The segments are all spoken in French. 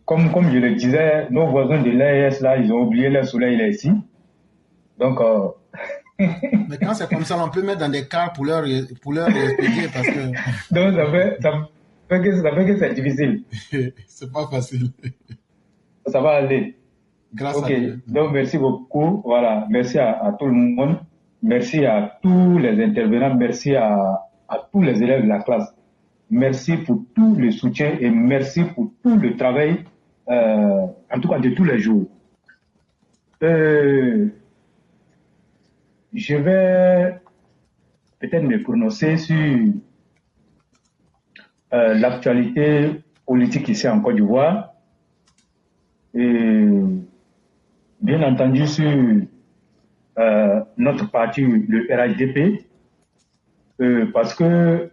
Comme je le disais, nos voisins de l'AES, là, ils ont oublié leur soleil, là, ici. Donc, Mais quand c'est comme ça, on peut mettre dans des cas pour leur expliquer parce que donc ça fait que c'est difficile. c'est pas facile. Ça va aller. Grâce Ok, à Dieu. donc merci beaucoup. Voilà, merci à tout le monde. Merci à tous les intervenants. Merci à tous les élèves de la classe. Merci pour tout le soutien et merci pour tout le travail, en tout cas de tous les jours. Euh, je vais peut-être me prononcer sur l'actualité politique ici en Côte d'Ivoire. Et bien entendu sur notre parti, le RHDP, parce que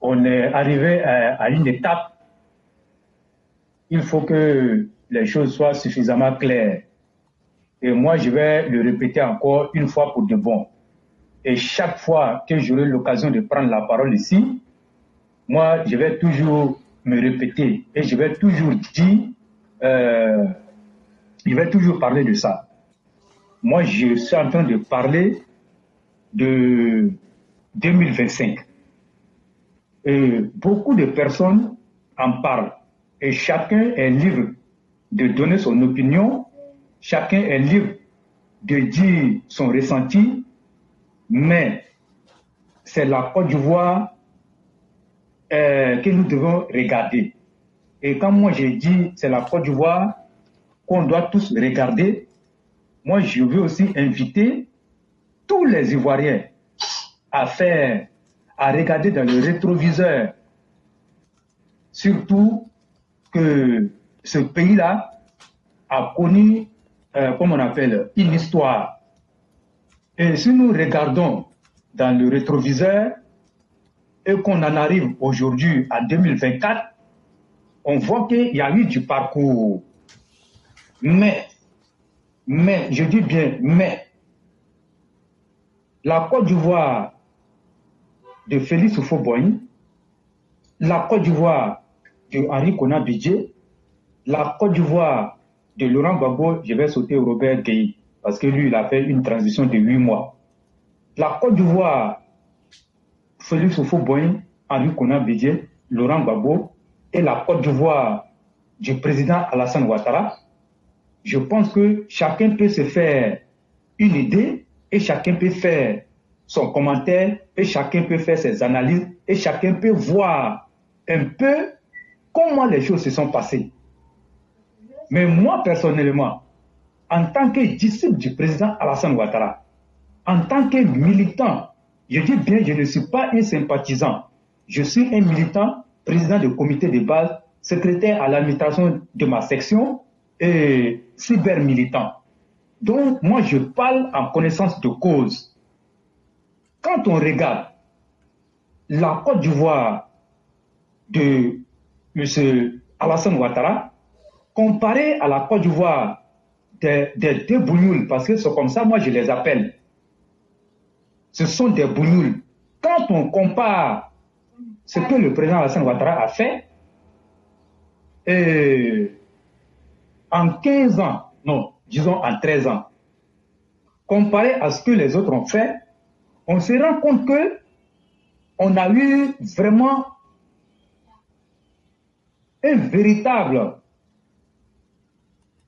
on est arrivé à une étape, il faut que les choses soient suffisamment claires. Et moi, je vais le répéter encore une fois pour de bon. Et chaque fois que j'aurai l'occasion de prendre la parole ici, moi, je vais toujours me répéter et je vais toujours dire, je vais toujours parler de ça. Moi, je suis en train de parler de 2025. Et beaucoup de personnes en parlent. Et chacun est libre de donner son opinion, chacun est libre de dire son ressenti, mais c'est la Côte d'Ivoire que nous devons regarder. Et quand moi j'ai dit c'est la Côte d'Ivoire qu'on doit tous regarder, moi je veux aussi inviter tous les Ivoiriens à regarder dans le rétroviseur, surtout que ce pays-là a connu, comme on appelle, une histoire. Et si nous regardons dans le rétroviseur et qu'on en arrive aujourd'hui à 2024, on voit qu'il y a eu du parcours. Mais, je dis bien, mais, la Côte d'Ivoire de Félix Houphouët-Boigny, la Côte d'Ivoire de Henri Konan Bédié, la Côte d'Ivoire de Laurent Gbagbo, je vais sauter Robert Gueye, parce que lui, il a fait une transition de 8 mois. La Côte d'Ivoire, Félix Houphouët-Boigny, Henri Konan Bédié, Laurent Gbagbo, et la Côte d'Ivoire du président Alassane Ouattara, je pense que chacun peut se faire une idée et chacun peut faire son commentaire et chacun peut faire ses analyses et chacun peut voir un peu comment les choses se sont passées. Mais moi, personnellement, en tant que disciple du président Alassane Ouattara, en tant que militant, je dis bien, je ne suis pas un sympathisant. Je suis un militant, président du comité de base, secrétaire à l'administration de ma section et cyber-militant. Donc, moi, je parle en connaissance de cause. Quand on regarde la Côte d'Ivoire de M. Alassane Ouattara, comparée à la Côte d'Ivoire des deux bougnoules, parce que c'est comme ça, moi, je les appelle. Ce sont des bougnoules. Quand on compare ce que le président Alassane Ouattara a fait, en 15 ans, non, disons en 13 ans, comparé à ce que les autres ont fait, on se rend compte que on a eu vraiment un véritable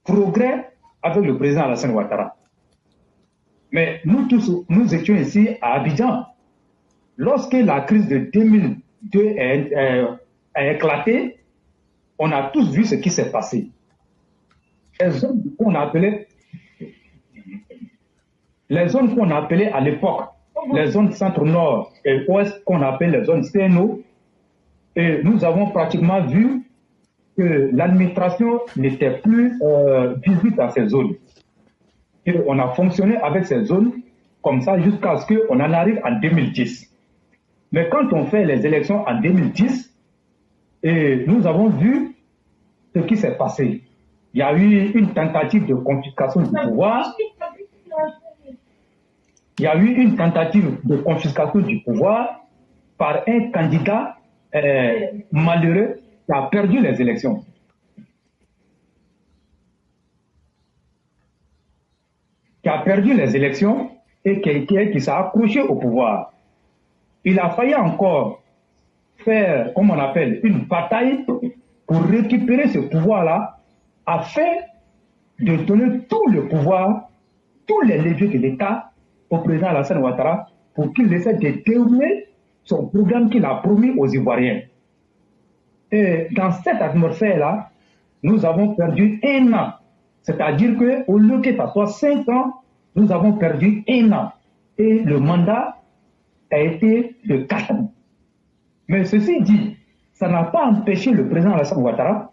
progrès avec le président Alassane Ouattara. Mais nous tous, nous étions ici à Abidjan. Lorsque la crise de 2002 a éclaté, on a tous vu ce qui s'est passé. Les zones qu'on appelait à l'époque, les zones centre-nord et ouest qu'on appelle les zones CNO, et nous avons pratiquement vu que l'administration n'était plus visible dans ces zones. Et on a fonctionné avec ces zones comme ça jusqu'à ce qu'on en arrive en 2010. Mais quand on fait les élections en 2010, et nous avons vu ce qui s'est passé. Il y a eu une tentative de confiscation du pouvoir. Il y a eu une tentative de confiscation du pouvoir par un candidat malheureux qui a perdu les élections. Qui a perdu les élections et qui s'est accroché au pouvoir. Il a failli encore faire, comme on appelle, une bataille pour récupérer ce pouvoir-là afin de donner tout le pouvoir, tous les leviers de l'État au président Alassane Ouattara pour qu'il essaie de dérouler son programme qu'il a promis aux Ivoiriens. Et dans cette atmosphère-là, nous avons perdu 1 an. C'est-à-dire qu'au lieu que ça soit 5 ans, nous avons perdu 1 an. Et le mandat a été de 4 ans. Mais ceci dit, ça n'a pas empêché le président Alassane Ouattara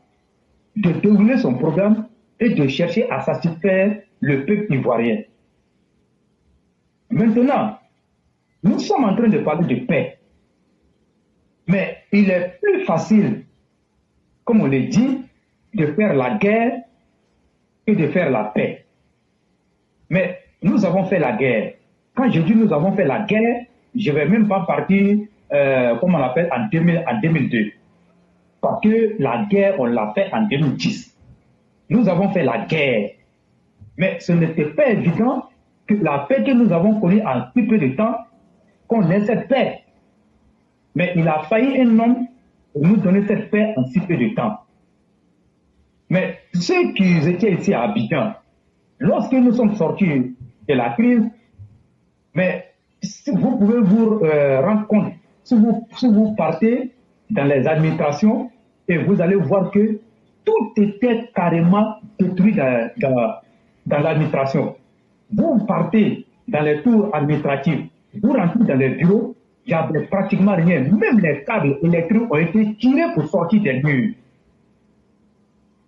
de dérouler son programme et de chercher à satisfaire le peuple ivoirien. Maintenant, nous sommes en train de parler de paix. Mais il est plus facile, comme on le dit, de faire la guerre que de faire la paix. Mais nous avons fait la guerre. Quand je dis nous avons fait la guerre, je ne vais même pas partir, comme on l'appelle, en 2002. Parce que la guerre, on l'a fait en 2010. Nous avons fait la guerre. Mais ce n'était pas évident que la paix que nous avons connue en si peu de temps, qu'on ait cette paix. Mais il a failli un homme pour nous donner cette paix en si peu de temps. Mais ceux qui étaient ici à Abidjan, lorsque nous sommes sortis de la crise, mais si vous pouvez vous rendre compte, si vous partez dans les administrations et vous allez voir que tout était carrément détruit dans l'administration. Vous partez dans les tours administratifs, vous rentrez dans les bureaux, il n'y avait pratiquement rien. Même les câbles électriques ont été tirés pour sortir des murs.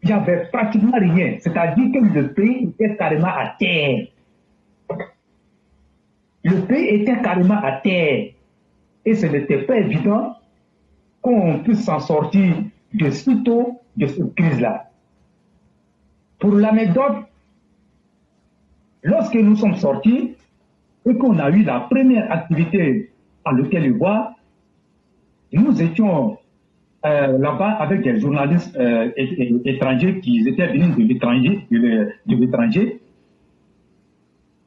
Il n'y avait pratiquement rien. C'est-à-dire que le pays était carrément à terre. Le pays était carrément à terre. Et ce n'était pas évident qu'on puisse s'en sortir de sitôt de cette crise-là. Pour l'anecdote, lorsque nous sommes sortis et qu'on a eu la première activité en Côte-d'Ivoire, nous étions là-bas avec des journalistes étrangers qui étaient venus de l'étranger.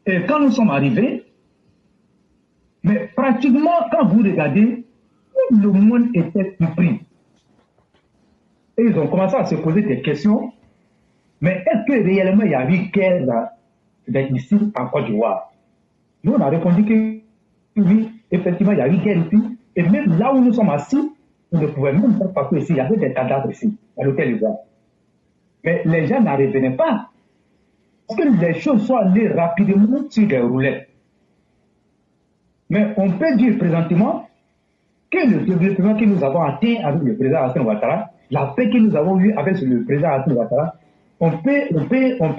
Et quand nous sommes arrivés, mais pratiquement quand vous regardez, tout le monde était surpris. Et ils ont commencé à se poser des questions. Mais est-ce que réellement il y a eu guerre ici en Côte d'Ivoire? Nous on a répondu que oui, effectivement il y a eu guerre ici. Et même là où nous sommes assis, on ne pouvait même pas passer ici. Il y avait des cadavres ici, à l'hôtel d'Ivoire. Mais les gens n'en revenaient pas. Parce que les choses sont allées rapidement sur les roulettes. Mais on peut dire présentement que le développement que nous avons atteint avec le président Alassane Ouattara, la paix que nous avons eue avec le président Alassane Ouattara, on peut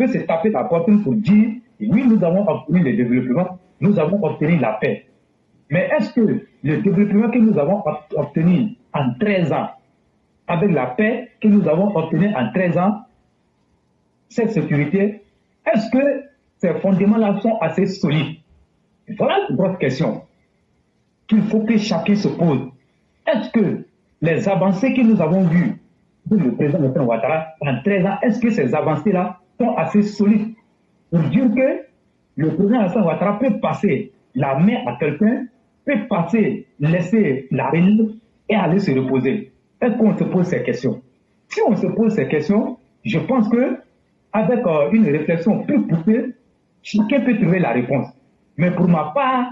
se taper la poitrine pour dire oui, nous avons obtenu le développement, nous avons obtenu la paix. Mais est-ce que le développement que nous avons obtenu en 13 ans, avec la paix que nous avons obtenue en 13 ans, cette sécurité, est-ce que ces fondements-là sont assez solides? Voilà une grosse question qu'il faut que chacun se pose. Est-ce que les avancées que nous avons vues de le président Alassane Ouattara en 13 ans, est-ce que ces avancées-là sont assez solides pour dire que le président Alassane Ouattara peut passer la main à quelqu'un, peut laisser la relève et aller se reposer? Est-ce qu'on se pose ces questions? Si on se pose ces questions, je pense que avec une réflexion plus poussée, chacun peut trouver la réponse. Mais pour ma part,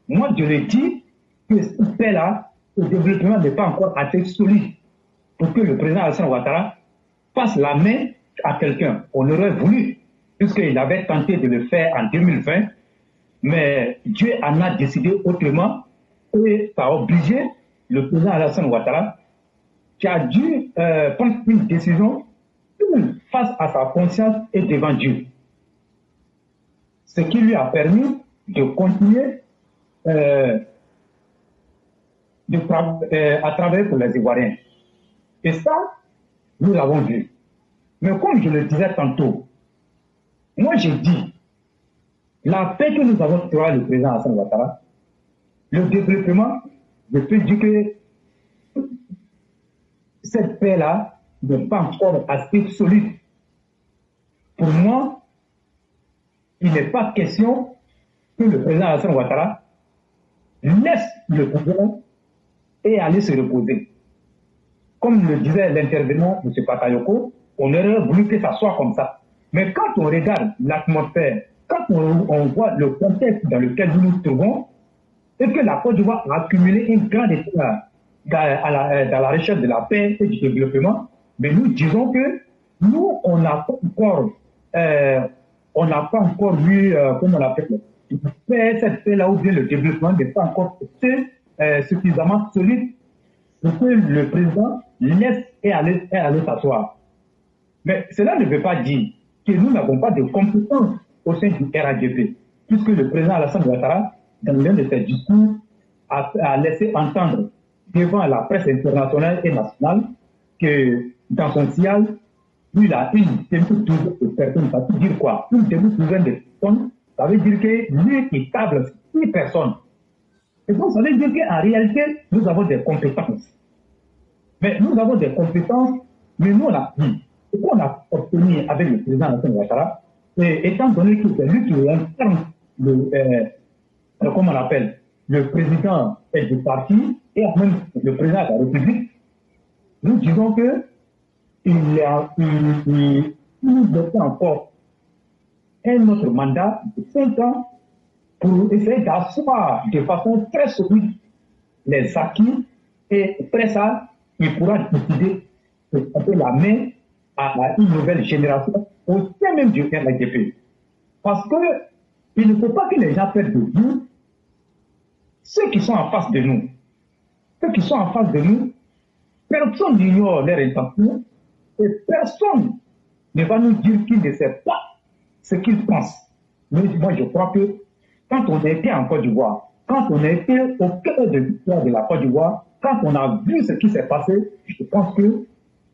moi je le dis que ce fait-là, le développement n'est pas encore assez solide pour que le président Alassane Ouattara passe la main à quelqu'un. On aurait voulu, puisqu'il avait tenté de le faire en 2020, mais Dieu en a décidé autrement et ça a obligé le président Alassane Ouattara qui a dû prendre une décision face à sa conscience et devant Dieu. Ce qui lui a permis de continuer à travailler pour les Ivoiriens. Et ça, nous l'avons vu. Mais comme je le disais tantôt, moi j'ai dit, la paix que nous avons trouvée avec le président Alassane Ouattara, le développement, je peux dire que cette paix-là n'est pas encore assez solide. Pour moi, il n'est pas question que le président Alassane Ouattara laisse le pouvoir et aller se reposer. Comme le disait l'intervenant M. Patayoko, on aurait voulu que ça soit comme ça. Mais quand on regarde l'atmosphère, quand on voit le contexte dans lequel nous nous trouvons, et que la Côte d'Ivoire a accumulé une grande état dans la recherche de la paix et du développement, mais nous disons que nous, on n'a pas encore vu, comment on l'appelle, cette paix-là ou bien le développement n'est pas encore suffisamment solide pour que le président laisse et aller s'asseoir. Mais cela ne veut pas dire que nous n'avons pas de compétences au sein du RADP, puisque le président Alassane Ouattara, dans l'un de ses discours, a laissé entendre devant la presse internationale et nationale que dans son siège, lui, il a une demi-douzaine de personnes. Ça veut dire quoi? Une demi-douzaine de personnes, ça veut dire que lui, il table 6 personnes. Et donc, ça veut dire qu'en réalité, nous avons des compétences. Mais nous avons des compétences, mais nous, on a dit, ce qu'on a obtenu avec le président Alassane Ouattara, étant donné que c'est lui qui incarne comment on l'appelle, le président du parti et même le président de la République, nous disons que il nous donne encore un autre mandat de 5 ans pour essayer d'asseoir de façon très solide les acquis et après ça, il pourra décider de porter la main à une nouvelle génération au sein même du RDP. Parce qu'il ne faut pas que les gens perdent de vue ceux qui sont en face de nous. Ceux qui sont en face de nous, personne n'ignore leurs intentions et personne ne va nous dire qu'il ne sait pas ce qu'ils pensent. Mais moi, je crois que quand on était en Côte d'Ivoire, quand on était au cœur de l'histoire de la Côte d'Ivoire, quand on a vu ce qui s'est passé, je pense que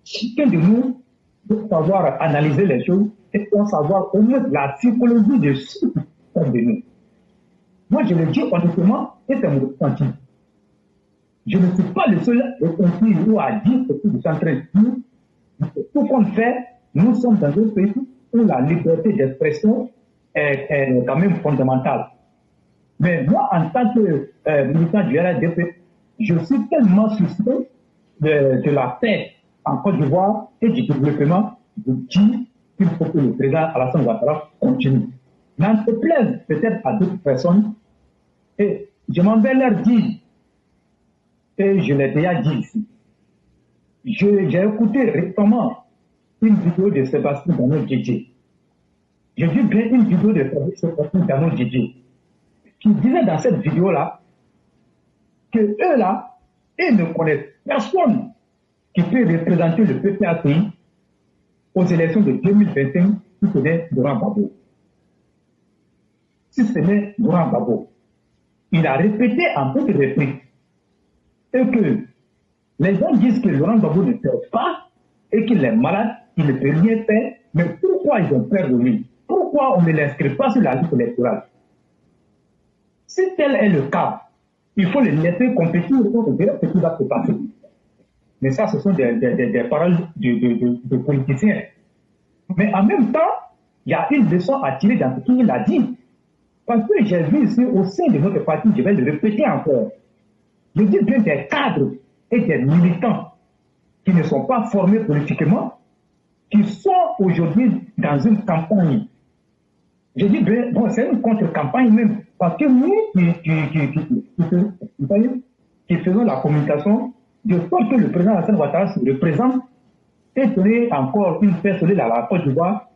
chacun de nous doit savoir analyser les choses et doit savoir au moins la psychologie de ceux qui sont de nous. Moi, je le dis honnêtement, et c'est mon ressenti. Je ne suis pas le seul ressenti ou à dire ce que je suis en train de dire. Tout qu'on fait, nous sommes dans un pays où la liberté d'expression est quand même fondamentale. Mais moi, en tant que militant du RDP, je suis tellement soucieux de la paix en Côte d'Ivoire et du développement, je dis qu'il faut que le président Alassane Ouattara continue. N'en se plaise peut-être à d'autres personnes, et je m'en vais leur dire, et je l'ai déjà dit ici. J'ai écouté récemment une vidéo de Sébastien Dano-Djedje. Je dis bien une vidéo de Sébastien Dano-Djedje qui disait dans cette vidéo-là que eux-là, ils ne connaissent personne qui peut représenter le PPACI aux élections de 2025 si ce n'est Laurent Gbagbo. Si ce n'est Laurent Gbagbo. Il a répété en toute réplique et que les gens disent que Laurent Gbagbo ne peut pas et qu'il est malade, il ne peut rien faire, mais pourquoi ils ont peur de lui? Pourquoi on ne l'inscrit pas sur la liste électorale? Si tel est le cas, il faut le laisser compétir pour dire ce qui va se passer. Mais ça, ce sont des paroles de politiciens. Mais en même temps, il y a une leçon à tirer dans ce qu'il a dit. Parce que j'ai vu ici au sein de notre parti, je vais le répéter encore, je dis bien des cadres et des militants qui ne sont pas formés politiquement, qui sont aujourd'hui dans une campagne. Je dis bien, bon, c'est une contre-campagne même, parce que nous qui faisons la communication, de sorte que le président Alassane Ouattara se représente et donner encore une paix solide à la Côte d'Ivoire,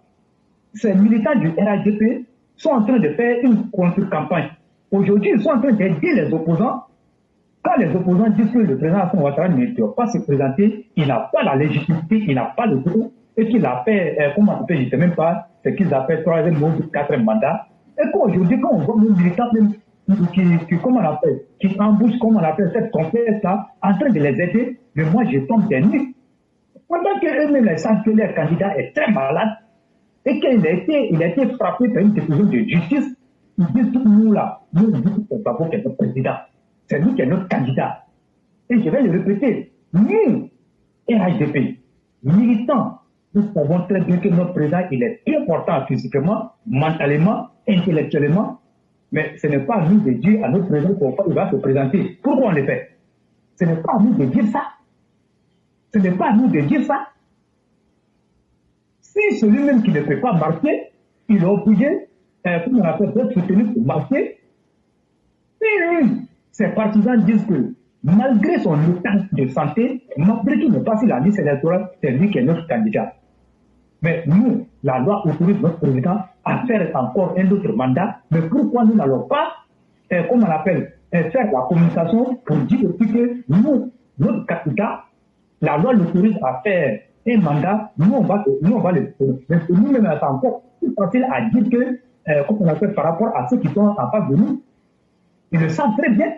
ces militants du RADP sont en train de faire une contre-campagne. Aujourd'hui, ils sont en train d'aider les opposants. Quand les opposants disent que le président Alassane Ouattara ne doit pas se présenter, il n'a pas la légitimité, il n'a pas le droit, et qu'il a fait, comment on appelle, je ne sais même pas, ce qu'ils appellent 3e ou 4e mandat. Et qu'aujourd'hui, quand on voit les militants même, comment on appelle, qui embauchent, comment on appelle, cette complexe-là, en train de les aider, mais moi, je tombe des nues. Pendant qu'eux-mêmes, ils sentent que leur candidat est très malade, et qu'il a été frappé par une décision de justice, ils disent tout nous là, nous disons que c'est Gbagbo qui est notre président. C'est lui qui est notre candidat. Et je vais le répéter, nous, RHDP, militants, nous savons très bien que notre président, il est très important physiquement, mentalement, intellectuellement, mais ce n'est pas à nous de dire à notre président pourquoi il va se présenter. Pourquoi on le fait? Ce n'est pas à nous de dire ça. Ce n'est pas à nous de dire ça. Si celui-même qui ne peut pas marcher, il est obligé, comme on appelle, d'être soutenu pour marcher. Si lui, ses partisans disent que malgré son état de santé, malgré qu'il n'est pas sur la liste électorale, c'est lui qui est notre candidat. Mais nous, la loi autorise notre président à faire encore un autre mandat. Mais pourquoi nous n'allons pas, comme on appelle, faire la communication pour dire aussi que nous, notre candidat, la loi l'autorise à faire un mandat, nous on va le faire. Mais nous-mêmes, c'est encore plus facile à dire que, comme on appelle, par rapport à ceux qui sont en face de nous. Ils le savent très bien.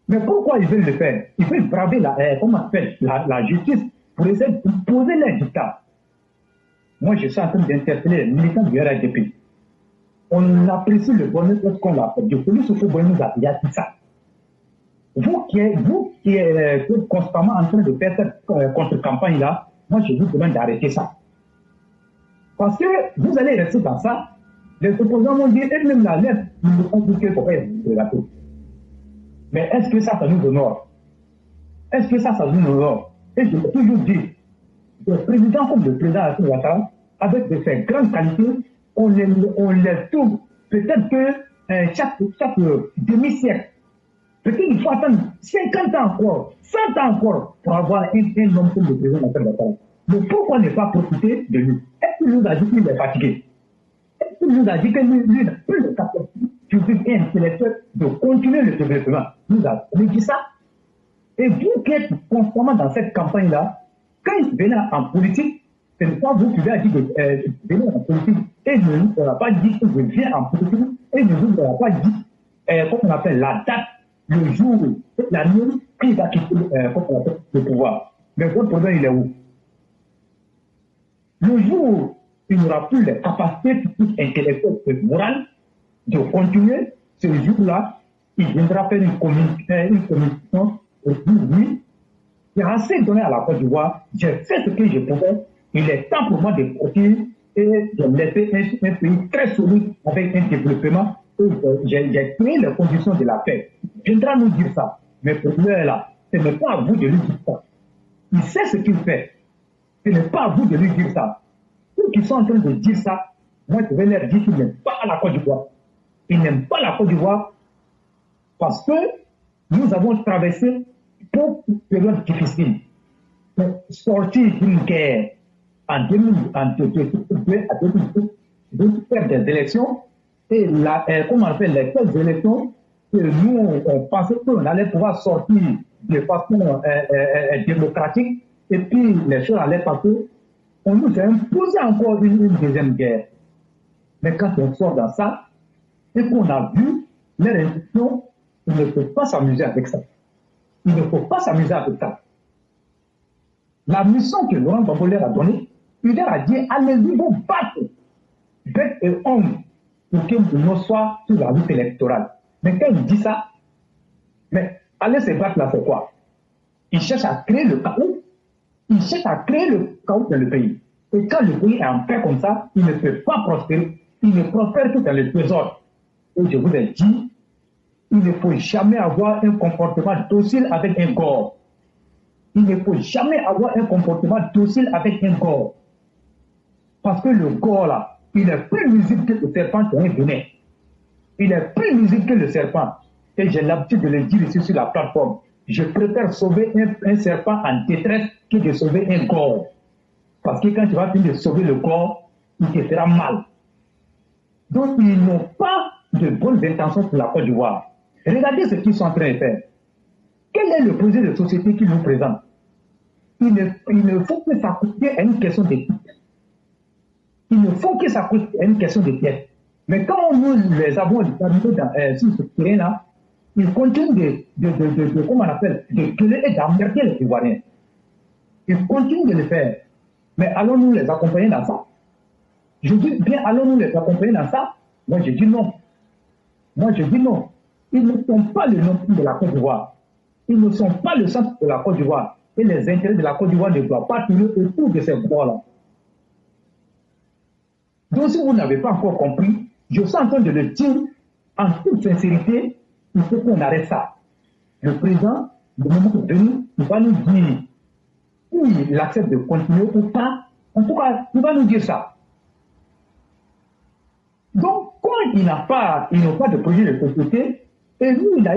Mais pourquoi ils veulent le faire? Ils veulent braver la justice pour essayer de poser les dictats. Moi, je suis en train d'interpeller les militants du RHDP. On apprécie le bonheur lorsqu'on l'a fait. Du coup, nous a dit ça. Vous qui êtes constamment en train de faire cette contre-campagne-là, moi, je vous demande d'arrêter ça. Parce que vous allez rester dans ça. Les opposants vont dire, et même la lettre, nous ne pouvons dire qu'il faut faire de la paix. Mais est-ce que ça nous honore? Est-ce que ça nous honore? Et je l'ai toujours dit, le président comme le président Assimi Ouattara, avec de ses grandes qualités, on les trouve. Peut-être que chaque demi-siècle, peut-être qu'il faut attendre 50 ans encore, 100 ans encore pour avoir un homme comme le président Assimi Ouattara. Mais pourquoi ne pas profiter de lui? Est-ce qu'il nous a dit qu'il est fatigué? Est-ce qu'il nous a dit que lui n'a plus de capacité physique et intellectuelle de continuer le développement? Nous a dit ça. Et vous qui êtes constamment dans cette campagne-là, quand il venait en politique, ce n'est pas vous qui avez dit de venir en politique et ne nous aura pas dit que je viens en politique et ne nous aura pas dit, comment on appelle, la date, le jour, la nuit, qui va quitter le pouvoir. Mais votre problème, il est où? Le jour où il n'aura plus les capacités physiques, intellectuelles et morales de continuer, ce jour-là, il viendra faire une communication et dire oui, j'ai assez donné à la Côte d'Ivoire, j'ai fait ce que je pouvais, il est temps pour moi de partir et de laisser un pays très solide avec un développement. J'ai créé les conditions de la paix. Il viendra nous dire ça. Mais pour lui, là, ce n'est pas à vous de lui dire ça. Il sait ce qu'il fait. Ce n'est pas à vous de lui dire ça. Ceux qui sont en train de dire ça, moi je vais leur dire qu'ils n'aiment pas la Côte d'Ivoire. Ils n'aiment pas la Côte d'Ivoire parce que nous avons traversé pour une période difficile. Pour sortir d'une guerre en 2002 à 2012, de faire des élections, et comment on appelle les telles élections, que nous on pensait qu'on allait pouvoir sortir de façon démocratique, et puis les choses allaient passer. On nous a imposé encore une deuxième guerre. Mais quand on sort dans ça, et qu'on a vu les révolutions, il ne faut pas s'amuser avec ça. Il ne faut pas s'amuser avec ça. La mission que Laurent Gbagbo leur a donnée, il leur a dit, allez-y vous battre, bec et ongle, pour que l'on soit sur la lutte électorale. Mais quand il dit ça, mais aller se battre là, c'est quoi? Il cherche à créer le chaos. Il cherche à créer le chaos dans le pays. Et quand le pays est en paix comme ça, il ne peut pas prospérer. Il ne prospère que dans le désordre. Et je vous ai dit, il ne faut jamais avoir un comportement docile avec un gore. Il ne faut jamais avoir un comportement docile avec un gore. Parce que le gore là, il est plus nuisible que le serpent qui est venu. Il est plus nuisible que le serpent. Et j'ai l'habitude de le dire ici sur la plateforme. Je préfère sauver un serpent en détresse que de sauver un gore. Parce que quand tu vas finir de sauver le gore, il te fera mal. Donc ils n'ont pas de bonnes intentions pour la Côte d'Ivoire. Regardez ce qu'ils sont en train de faire. Quel est le projet de société qu'ils nous présentent? Il ne faut que ça coûte à une question de titre. Il ne faut que ça coûte à une question de pièces. Mais quand nous les avons examinés sur ce terrain-là, ils continuent comment on appelle, de gueuler et d'emmerder les Ivoiriens. Ils continuent de le faire. Mais allons-nous les accompagner dans ça? Je dis bien, allons-nous les accompagner dans ça? Moi, je dis non. Moi, je dis non. Ils ne sont pas le nom de la Côte d'Ivoire. Ils ne sont pas le centre de la Côte d'Ivoire. et les intérêts de la Côte d'Ivoire ne doivent pas tourner autour de ces bois-là. Donc, si vous n'avez pas encore compris, je suis en train de le dire en toute sincérité, il faut qu'on arrête ça. Le président, le moment venu, il va nous dire s'il accepte de continuer ou pas. En tout cas, il va nous dire ça. Donc, quand il n'a pas de projet de société, et lui, il a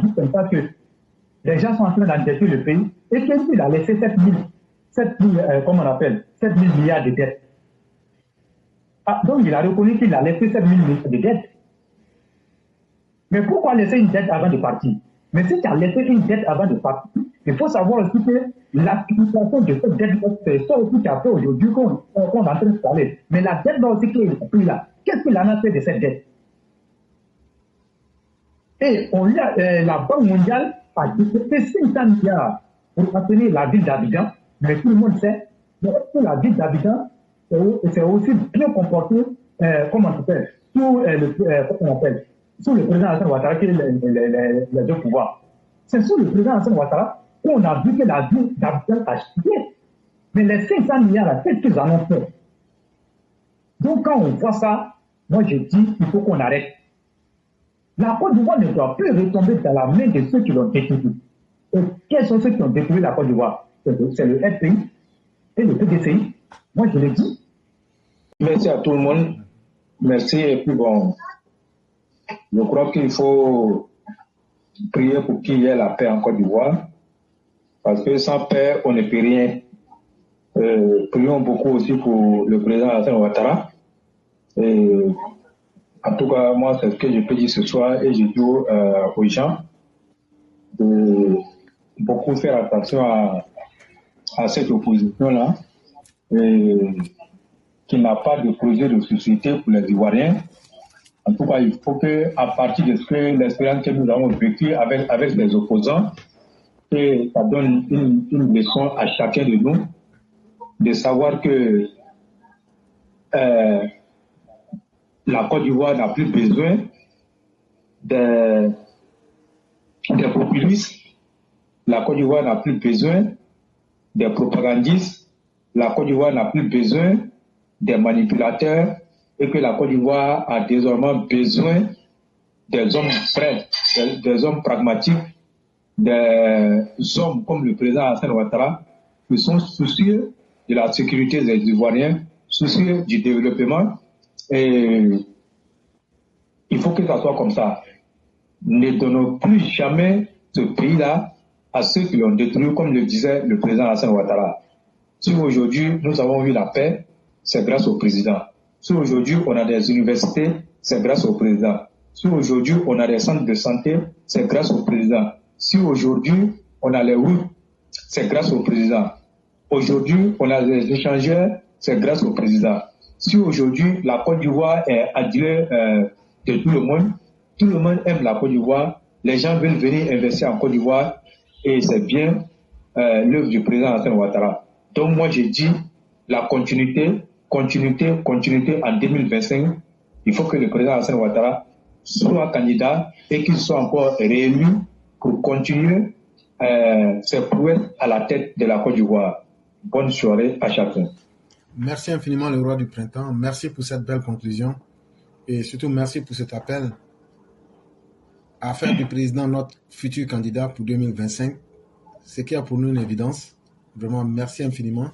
dit comme ça que les gens sont en train d'endetter le pays, et qu'il a laissé 7 000 milliards de dettes. Ah, donc, il a reconnu qu'il a laissé 7 000 milliards de dettes. Mais pourquoi laisser une dette avant de partir? Mais si tu as laissé une dette avant de partir, il faut savoir aussi que l'application de cette dette, c'est ça aussi qui a fait aujourd'hui qu'on est en train de parler. Mais la dette là aussi qu'il a pris là, qu'est-ce qu'il en a fait de cette dette? Et la Banque mondiale a développé 500 milliards pour appeler la ville d'Abidjan, mais tout le monde sait que la ville d'Abidjan c'est aussi bien comporté, comment on appelle, sous le président Alassane Ouattara qui est les deux pouvoirs. C'est sous le président Alassane Ouattara qu'on a vu que la ville d'Abidjan a chuté. Mais les 500 milliards, là, qu'est-ce qu'ils en ont fait? Donc quand on voit ça, moi je dis qu'il faut qu'on arrête. La Côte d'Ivoire ne doit plus retomber dans la main de ceux qui l'ont détruit. Et quels sont ceux qui ont détruit la Côte d'Ivoire? C'est le FPI et le PDCI. Moi je le dis. Merci à tout le monde. Merci. Et puis bon, je crois qu'il faut prier pour qu'il y ait la paix en Côte d'Ivoire. Parce que sans paix, on ne peut rien. Prions beaucoup aussi pour le président Alassane Ouattara. Et en tout cas, moi, c'est ce que je peux dire ce soir et je dis aux gens de beaucoup faire attention à cette opposition-là, qui n'a pas de projet de société pour les Ivoiriens. En tout cas, il faut qu'à partir de l'expérience que nous avons vécue avec les opposants, que ça donne une leçon à chacun de nous, de savoir que la Côte d'Ivoire n'a plus besoin des populistes, la Côte d'Ivoire n'a plus besoin des propagandistes, la Côte d'Ivoire n'a plus besoin des manipulateurs et que la Côte d'Ivoire a désormais besoin des hommes prêts, des hommes pragmatiques, des hommes comme le président Alassane Ouattara qui sont soucieux de la sécurité des Ivoiriens, soucieux du développement. Et il faut que ça soit comme ça. Ne donnons plus jamais ce pays-là à ceux qui l'ont détruit, comme le disait le président Alassane Ouattara. Si aujourd'hui nous avons eu la paix, c'est grâce au président. Si aujourd'hui on a des universités, c'est grâce au président. Si aujourd'hui on a des centres de santé, c'est grâce au président. Si aujourd'hui on a les routes, c'est grâce au président. Aujourd'hui on a les échangeurs, c'est grâce au président. Si aujourd'hui la Côte d'Ivoire est adulée de tout le monde aime la Côte d'Ivoire, les gens veulent venir investir en Côte d'Ivoire et c'est bien l'œuvre du président Alassane Ouattara. Donc moi j'ai dit la continuité en 2025. Il faut que le président Alassane Ouattara soit candidat et qu'il soit encore réélu pour continuer ses prouesses à la tête de la Côte d'Ivoire. Bonne soirée à chacun. Merci infiniment le roi du printemps. Merci pour cette belle conclusion. Et surtout, merci pour cet appel à faire du président notre futur candidat pour 2025. Ce qui est pour nous une évidence. Vraiment, merci infiniment.